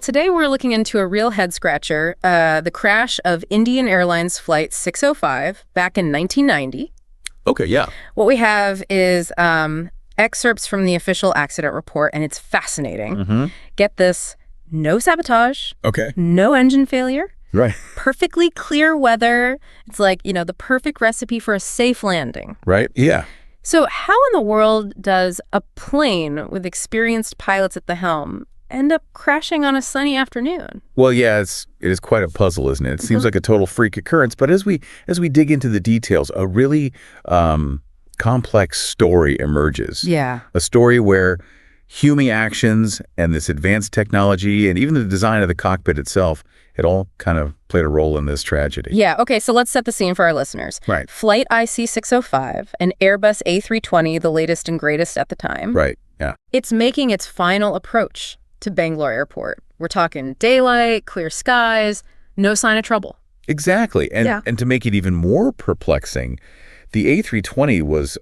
Today we're looking into a real head-scratcher, the crash of Indian Airlines Flight 605 back in 1990. Okay, yeah. What we have is excerpts from the official accident report, and it's fascinating. Mm-hmm. Get this, no sabotage, Okay. no engine failure, Right. perfectly clear weather. It's like, the perfect recipe for a safe landing. Right? Yeah. So how in the world does a plane with experienced pilots at the helm end up crashing on a sunny afternoon? Well, yeah, it is quite a puzzle, isn't it? It seems like a total freak occurrence, but as we dig into the details, a really complex story emerges. Yeah. A story where human actions and this advanced technology and even the design of the cockpit itself, it all kind of played a role in this tragedy. Yeah, okay, so let's set the scene for our listeners. Right. Flight IC-605, an Airbus A320, the latest and greatest at the time. Right, yeah. It's making its final approach to Bangalore Airport. We're talking daylight, clear skies, no sign of trouble. Exactly. And to make it even more perplexing, the A320 was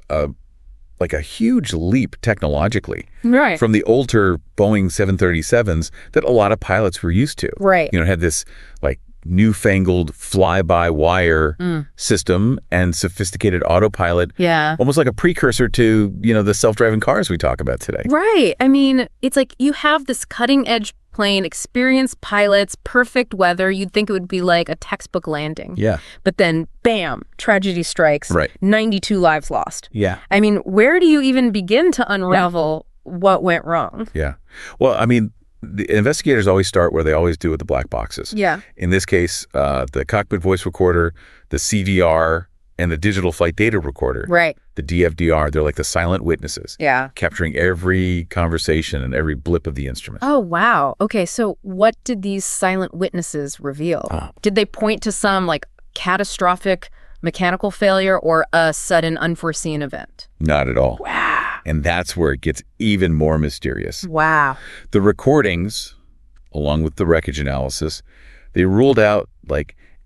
like a huge leap technologically from the older Boeing 737s that a lot of pilots were used to. Right. It had this like newfangled fly-by-wire system and sophisticated autopilot. Yeah. Almost like a precursor to, the self-driving cars we talk about today. Right. I mean, it's like you have this cutting-edge plane, experienced pilots, perfect weather. You'd think it would be like a textbook landing. Yeah. But then, bam, tragedy strikes. Right. 92 lives lost. Yeah. I mean, where do you even begin to unravel what went wrong? Yeah. Well, I mean, the investigators always start where they always do with the black boxes. Yeah. In this case, the cockpit voice recorder, the CVR, and the digital flight data recorder. Right. The DFDR, they're like the silent witnesses. Yeah. Capturing every conversation and every blip of the instrument. Oh, wow. Okay, so what did these silent witnesses reveal? Did they point to some, catastrophic mechanical failure or a sudden unforeseen event? Not at all. Wow. And that's where it gets even more mysterious. Wow. The recordings, along with the wreckage analysis, they ruled out,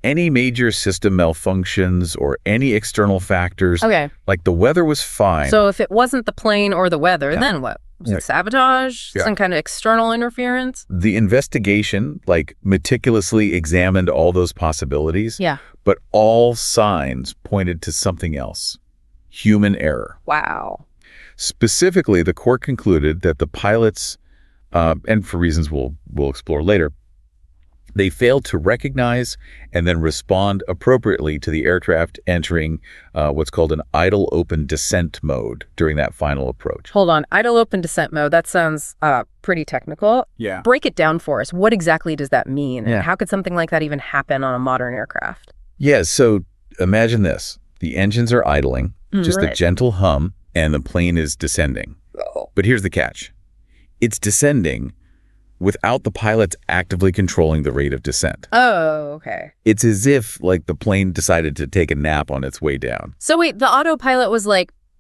any major system malfunctions or any external factors. Okay. Like the weather was fine. So if it wasn't the plane or the weather, then what? Was it sabotage? Yeah. Some kind of external interference? The investigation, meticulously examined all those possibilities. Yeah. But all signs pointed to something else. Human error. Wow. Specifically, the court concluded that the pilots, and for reasons we'll explore later, they failed to recognize and then respond appropriately to the aircraft entering what's called an idle open descent mode during that final approach. Hold on. Idle open descent mode. That sounds pretty technical. Yeah. Break it down for us. What exactly does that mean? Yeah. And how could something like that even happen on a modern aircraft? Yeah, so imagine this. The engines are idling, just a gentle hum, and the plane is descending. Oh. But here's the catch. It's descending without the pilots actively controlling the rate of descent. Oh, okay. It's as if, the plane decided to take a nap on its way down. So wait, the autopilot was,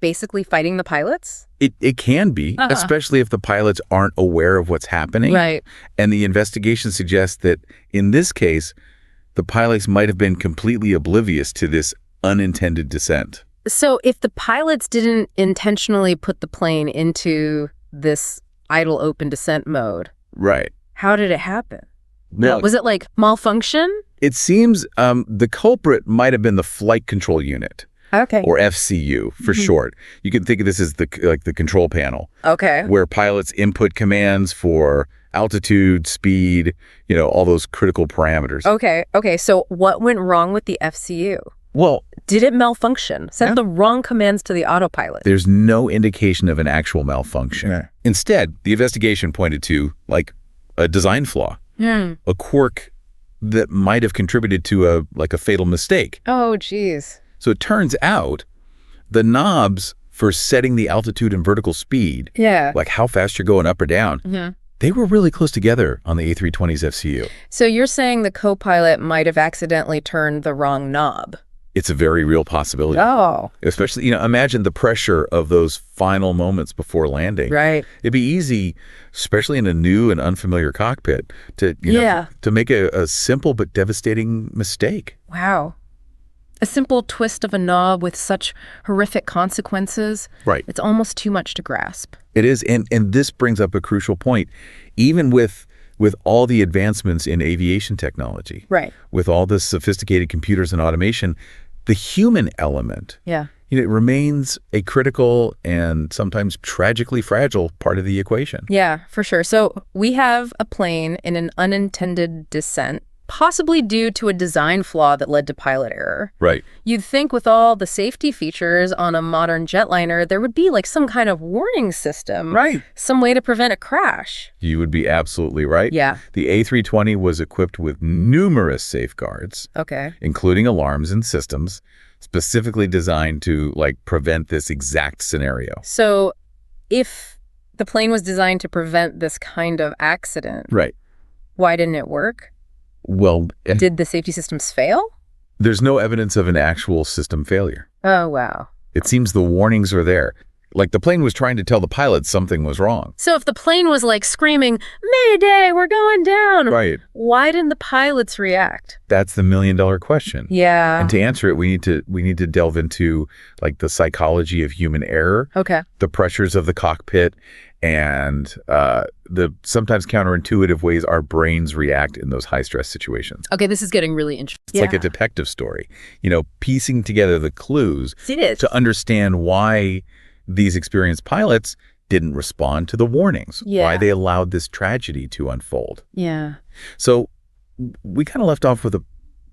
basically fighting the pilots? It can be, especially if the pilots aren't aware of what's happening. Right. And the investigation suggests that, in this case, the pilots might have been completely oblivious to this unintended descent. So if the pilots didn't intentionally put the plane into this idle open descent mode, Right. how did it happen? Now, Was it malfunction? it seems the culprit might have been the flight control unit, Okay. or FCU for short. You can think of this as the control panel, Okay. where pilots input commands for altitude, speed, all those critical parameters. Okay. So what went wrong with the FCU? Well, Did it malfunction? Sent the wrong commands to the autopilot? there's no indication of an actual malfunction. Yeah. Instead, the investigation pointed to, a design flaw, a quirk that might have contributed to a fatal mistake. Oh, geez. So it turns out the knobs for setting the altitude and vertical speed, Yeah. how fast you're going up or down, they were really close together on the A320's FCU. So you're saying the co-pilot might have accidentally turned the wrong knob? It's a very real possibility. Oh. Especially, imagine the pressure of those final moments before landing. Right. It'd be easy, especially in a new and unfamiliar cockpit, to to make a simple but devastating mistake. Wow. A simple twist of a knob with such horrific consequences. Right. It's almost too much to grasp. It is, and this brings up a crucial point. Even with with all the advancements in aviation technology, Right. with all the sophisticated computers and automation, the human element, Yeah. it remains a critical and sometimes tragically fragile part of the equation. Yeah, for sure. So we have a plane in an unintended descent, possibly due to a design flaw that led to pilot error. Right. You'd think with all the safety features on a modern jetliner, there would be like some kind of warning system. Right. Some way to prevent a crash. You would be absolutely right. Yeah. The A320 was equipped with numerous safeguards, Okay. including alarms and systems, specifically designed to prevent this exact scenario. So if the plane was designed to prevent this kind of accident, Right. why didn't it work? Well, Did the safety systems fail? there's no evidence of an actual system failure. Oh, wow. It seems the warnings are there. Like the plane was trying to tell the pilots something was wrong. So if the plane was like screaming, "Mayday, we're going down," Right. why didn't the pilots react? That's the million-dollar question. Yeah. And to answer it, we need to delve into the psychology of human error, Okay. the pressures of the cockpit, and the sometimes counterintuitive ways our brains react in those high-stress situations. Okay, this is getting really interesting. It's like a detective story, piecing together the clues It is. to understand why these experienced pilots didn't respond to the warnings, Yeah. why they allowed this tragedy to unfold. Yeah. So we kind of left off with a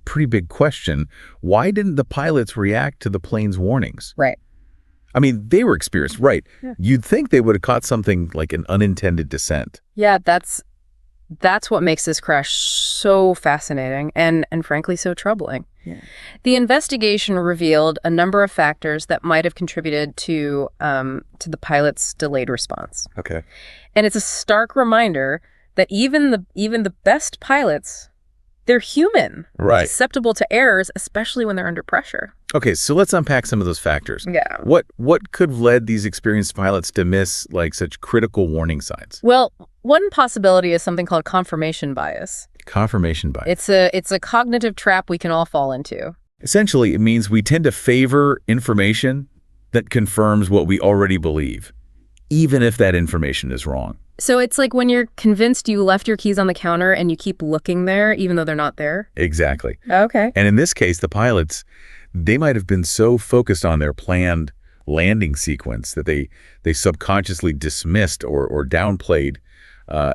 pretty big question. Why didn't the pilots react to the plane's warnings? Right. I mean, they were experienced, right? Yeah. You'd think they would have caught something like an unintended descent. Yeah, that's what makes this crash so fascinating and frankly so troubling. Yeah. The investigation revealed a number of factors that might have contributed to the pilot's delayed response. Okay. And it's a stark reminder that even the best pilots, they're human, Right. susceptible to errors, especially when they're under pressure. Okay, so let's unpack some of those factors. Yeah. What could have led these experienced pilots to miss such critical warning signs? Well, one possibility is something called confirmation bias. Confirmation bias. It's a cognitive trap we can all fall into. Essentially, it means we tend to favor information that confirms what we already believe, even if that information is wrong. So it's like when you're convinced you left your keys on the counter and you keep looking there even though they're not there. Exactly. Okay. And in this case, the pilots, they might have been so focused on their planned landing sequence that they subconsciously dismissed or downplayed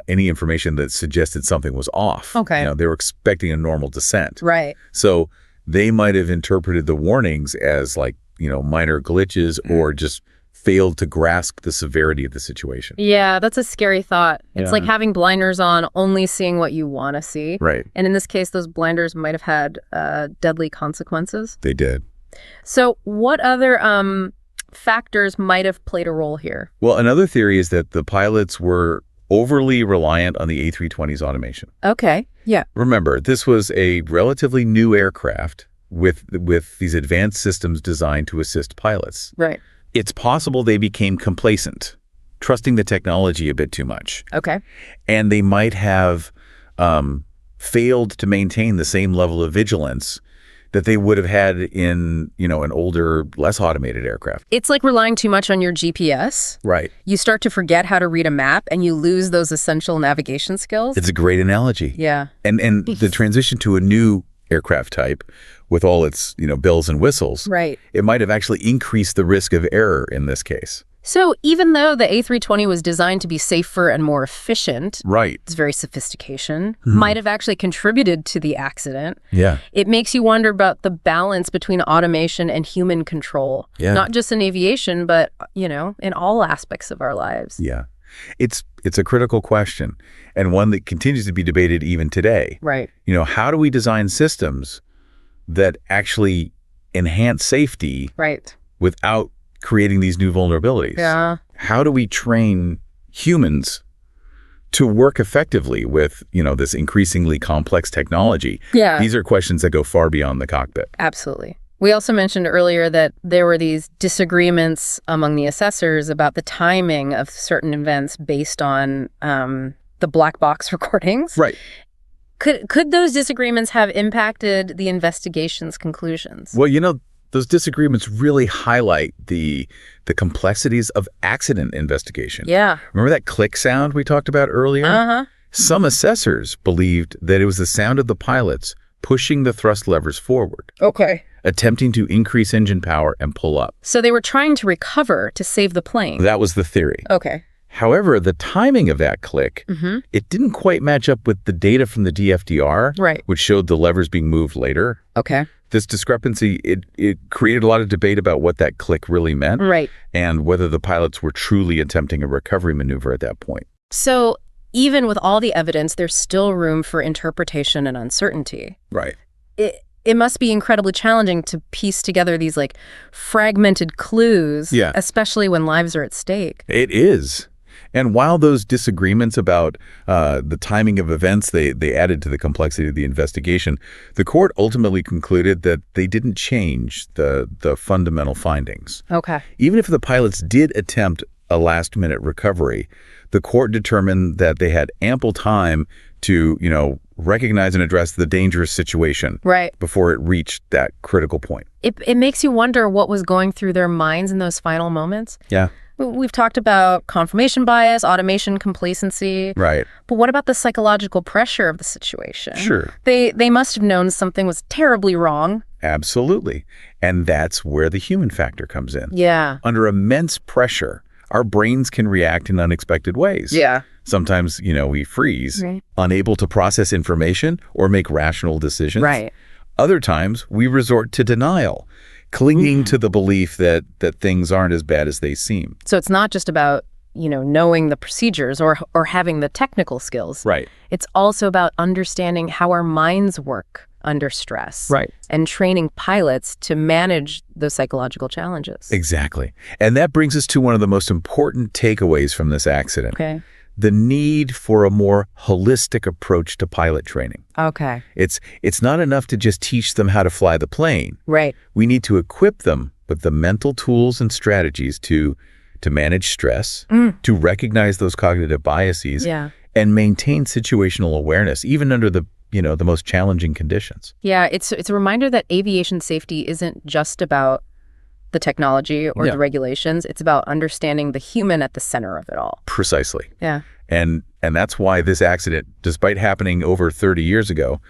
any information that suggested something was off. Okay. They were expecting a normal descent. Right. So they might have interpreted the warnings as minor glitches or just failed to grasp the severity of the situation. Yeah, that's a scary thought. It's Yeah. like having blinders on, only seeing what you want to see. Right. And in this case, those blinders might have had deadly consequences. They did. So what other factors might have played a role here? Well, another theory is that the pilots were overly reliant on the A320's automation. Okay. Yeah. Remember, this was a relatively new aircraft with these advanced systems designed to assist pilots. Right. It's possible they became complacent, trusting the technology a bit too much. Okay. And they might have failed to maintain the same level of vigilance that they would have had in, an older, less automated aircraft. It's like relying too much on your GPS. Right. You start to forget how to read a map and you lose those essential navigation skills. It's a great analogy. Yeah. And the transition to a new aircraft type with all its, bells and whistles, Right. it might have actually increased the risk of error in this case. So even though the A320 was designed to be safer and more efficient, Right. its very sophistication might have actually contributed to the accident. Yeah. It makes you wonder about the balance between automation and human control, Yeah. not just in aviation, but, in all aspects of our lives. Yeah. It's a critical question and one that continues to be debated even today. Right. How do we design systems that actually enhance safety Right. without creating these new vulnerabilities? Yeah. How do we train humans to work effectively with, this increasingly complex technology? Yeah. These are questions that go far beyond the cockpit. Absolutely. We also mentioned earlier that there were these disagreements among the assessors about the timing of certain events based on the black box recordings. Right. Could those disagreements have impacted the investigation's conclusions? Well, those disagreements really highlight the complexities of accident investigation. Yeah. Remember that click sound we talked about earlier? Uh-huh. Some assessors believed that it was the sound of the pilots pushing the thrust levers forward, Okay. attempting to increase engine power and pull up. So they were trying to recover to save the plane. That was the theory. Okay. However, the timing of that click, Mm-hmm. it didn't quite match up with the data from the DFDR, Right. which showed the levers being moved later. Okay. This discrepancy, it created a lot of debate about what that click really meant Right. and whether the pilots were truly attempting a recovery maneuver at that point. So even with all the evidence, there's still room for interpretation and uncertainty. Right. It must be incredibly challenging to piece together these like fragmented clues, Yeah. especially when lives are at stake. It is. And while those disagreements about the timing of events, they added to the complexity of the investigation, the court ultimately concluded that they didn't change the fundamental findings. Okay. Even if the pilots did attempt a last-minute recovery, the court determined that they had ample time to, recognize and address the dangerous situation Right. before it reached that critical point. It makes you wonder what was going through their minds in those final moments. Yeah. We've talked about confirmation bias, automation, complacency. Right. But what about the psychological pressure of the situation? Sure. They must have known something was terribly wrong. Absolutely. And that's where the human factor comes in. Yeah. Under immense pressure, our brains can react in unexpected ways. Yeah. Sometimes, we freeze, Right. unable to process information or make rational decisions. Right. Other times, we resort to denial, clinging to the belief that things aren't as bad as they seem. So it's not just about, knowing the procedures or having the technical skills. Right. It's also about understanding how our minds work under stress. Right. And training pilots to manage those psychological challenges. Exactly. And that brings us to one of the most important takeaways from this accident. Okay. The need for a more holistic approach to pilot training. Okay. It's not enough to just teach them how to fly the plane. Right. We need to equip them with the mental tools and strategies to manage stress, to recognize those cognitive biases, Yeah. and maintain situational awareness, even under the most challenging conditions. Yeah, it's a reminder that aviation safety isn't just about the technology or the regulations. It's about understanding the human at the center of it all. Precisely. Yeah. And that's why this accident, despite happening over 30 years ago,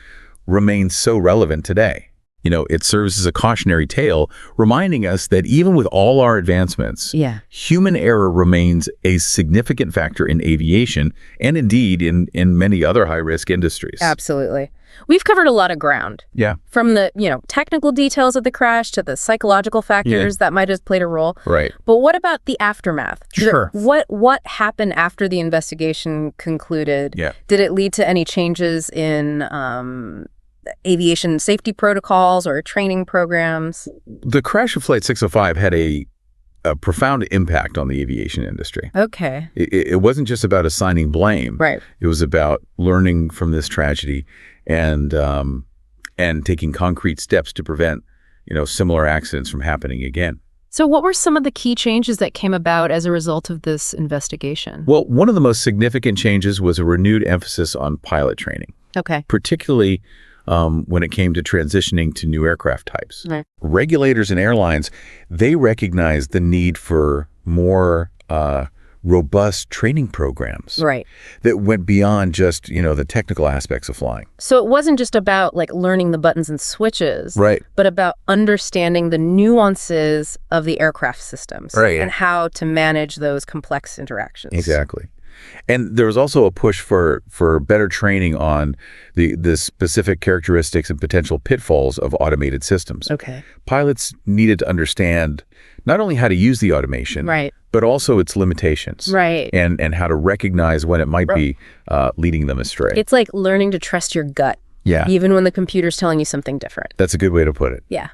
remains so relevant today. It serves as a cautionary tale, reminding us that even with all our advancements, Yeah. human error remains a significant factor in aviation and indeed in many other high-risk industries. Absolutely. We've covered a lot of ground. Yeah. From the, technical details of the crash to the psychological factors that might have played a role. Right. But what about the aftermath? Sure. What happened after the investigation concluded? Yeah. Did it lead to any changes in aviation safety protocols or training programs? The crash of Flight 605 had a profound impact on the aviation industry. Okay. It wasn't just about assigning blame. Right. It was about learning from this tragedy and taking concrete steps to prevent, similar accidents from happening again. So what were some of the key changes that came about as a result of this investigation? Well, one of the most significant changes was a renewed emphasis on pilot training, Okay. particularly when it came to transitioning to new aircraft types. Right. Regulators and airlines, they recognized the need for more robust training programs Right. that went beyond just, the technical aspects of flying. So it wasn't just about learning the buttons and switches, Right. but about understanding the nuances of the aircraft systems Right. and how to manage those complex interactions. Exactly. And there was also a push for better training on the specific characteristics and potential pitfalls of automated systems. Okay. Pilots needed to understand not only how to use the automation, Right. but also its limitations. Right. And how to recognize when it might be leading them astray. It's like learning to trust your gut, Yeah, even when the computer's telling you something different. that's a good way to put it. Yeah.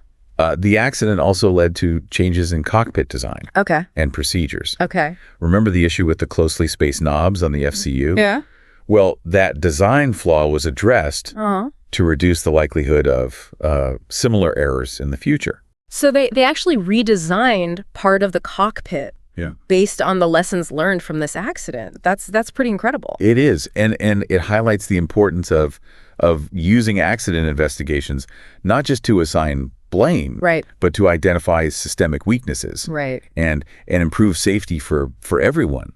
The accident also led to changes in cockpit design Okay. and procedures. Okay. Remember the issue with the closely spaced knobs on the FCU? Yeah. Well, that design flaw was addressed Uh-huh. to reduce the likelihood of similar errors in the future. So they actually redesigned part of the cockpit Yeah. based on the lessons learned from this accident. That's pretty incredible. It is, and it highlights the importance of using accident investigations not just to assign blame, Right. but to identify systemic weaknesses Right. and improve safety for everyone.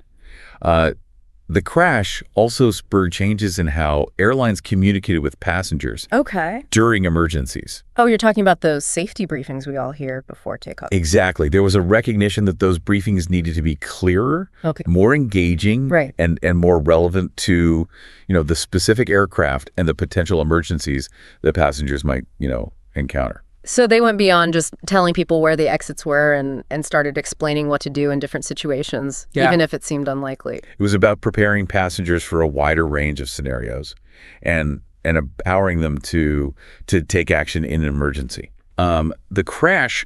The The crash also spurred changes in how airlines communicated with passengers Okay. during emergencies. Oh, you're talking about those safety briefings we all hear before takeoff. Exactly. There was a recognition that those briefings needed to be clearer, Okay. more engaging, Right. and more relevant to, the specific aircraft and the potential emergencies that passengers might, encounter. So they went beyond just telling people where the exits were and started explaining what to do in different situations, even if it seemed unlikely. It was about preparing passengers for a wider range of scenarios and empowering them to take action in an emergency. The crash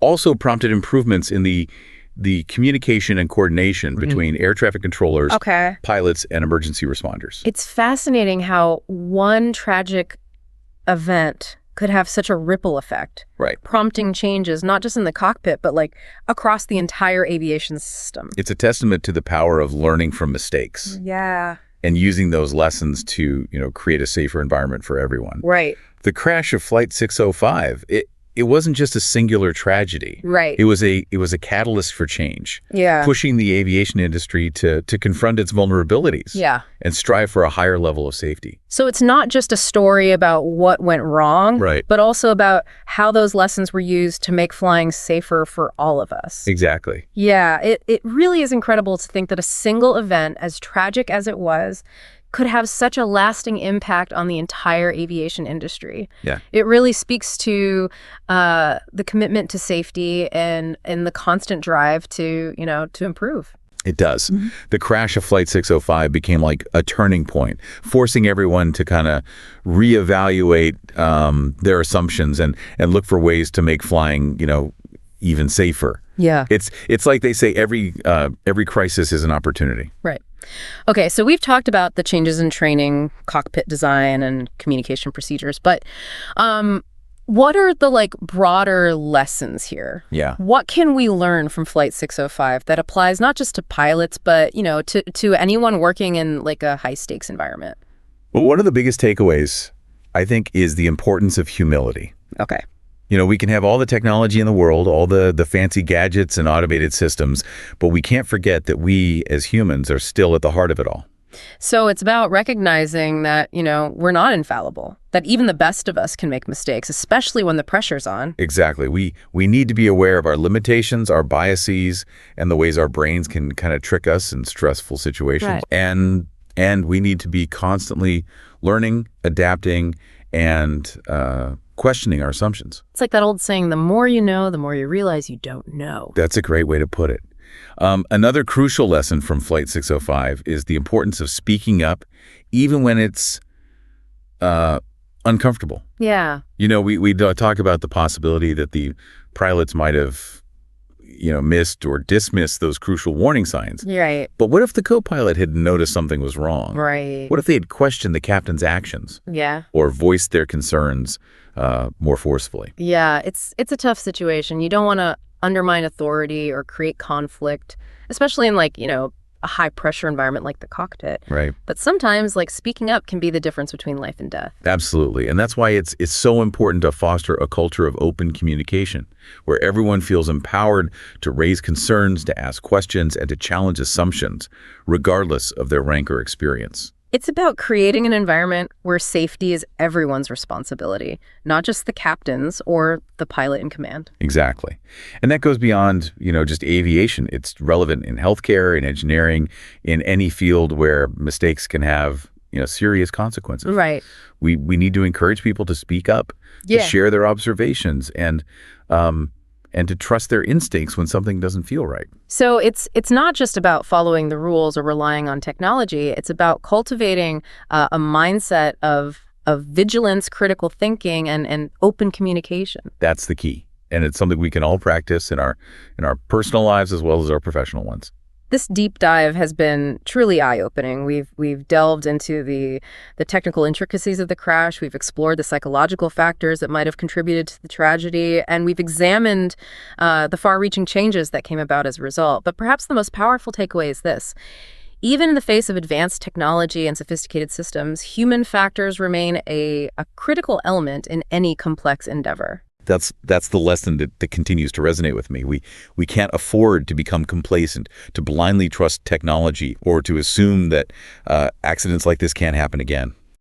also prompted improvements in the communication and coordination between air traffic controllers, pilots, and emergency responders. It's fascinating how one tragic event could have such a ripple effect, Right. prompting changes not just in the cockpit, but like across the entire aviation system. It's a testament to the power of learning from mistakes Yeah. and using those lessons to, create a safer environment for everyone. Right. The crash of Flight 605, it wasn't just a singular tragedy. Right. It was a catalyst for change, Yeah. pushing the aviation industry to confront its vulnerabilities Yeah. and strive for a higher level of safety. So it's not just a story about what went wrong, Right. but also about how those lessons were used to make flying safer for all of us. Exactly. Yeah, it really is incredible to think that a single event, as tragic as it was, could have such a lasting impact on the entire aviation industry. Yeah. It really speaks to the commitment to safety and the constant drive to improve. It does. The crash of Flight 605 became like a turning point, forcing everyone to kind of reevaluate their assumptions and look for ways to make flying, even safer. Yeah. It's like they say every crisis is an opportunity. Right. Okay, so we've talked about the changes in training, cockpit design, and communication procedures, but what are the broader lessons here? Yeah. What can we learn from Flight 605 that applies not just to pilots, but to anyone working in a high stakes environment? Well, one of the biggest takeaways, I think, is the importance of humility. Okay. We can have all the technology in the world, all the fancy gadgets and automated systems, but we can't forget that we as humans are still at the heart of it all. So it's about recognizing that, we're not infallible, that even the best of us can make mistakes, especially when the pressure's on. Exactly. We need to be aware of our limitations, our biases, and the ways our brains can kind of trick us in stressful situations. Right. And we need to be constantly learning, adapting, and questioning our assumptions. It's like that old saying, the more you know, the more you realize you don't know. That's a great way to put it. Another crucial lesson from Flight 605 is the importance of speaking up, even when it's uncomfortable. Yeah. We talk about the possibility that the pilots might have, missed or dismissed those crucial warning signs. Right. But what if the co-pilot had noticed something was wrong? Right. What if they had questioned the captain's actions? Yeah. Or voiced their concerns more forcefully? Yeah, it's a tough situation. You don't want to undermine authority or create conflict, especially in a high pressure environment like the cockpit. Right. But sometimes speaking up can be the difference between life and death. Absolutely. And that's why it's so important to foster a culture of open communication where everyone feels empowered to raise concerns, to ask questions, and to challenge assumptions, regardless of their rank or experience. It's about creating an environment where safety is everyone's responsibility, not just the captain's or the pilot in command. Exactly. And that goes beyond, just aviation. It's relevant in healthcare, in engineering, in any field where mistakes can have, serious consequences. Right. We need to encourage people to speak up, to share their observations, and to trust their instincts when something doesn't feel right. So it's not just about following the rules or relying on technology. It's about cultivating a mindset of vigilance, critical thinking, and open communication. That's the key. And it's something we can all practice in our personal lives as well as our professional ones. This deep dive has been truly eye-opening. We've delved into the technical intricacies of the crash. We've explored the psychological factors that might have contributed to the tragedy, and we've examined the far-reaching changes that came about as a result. But perhaps the most powerful takeaway is this. Even in the face of advanced technology and sophisticated systems, human factors remain a critical element in any complex endeavor. That's the lesson that continues to resonate with me. We can't afford to become complacent, to blindly trust technology, or to assume that accidents like this can't happen again.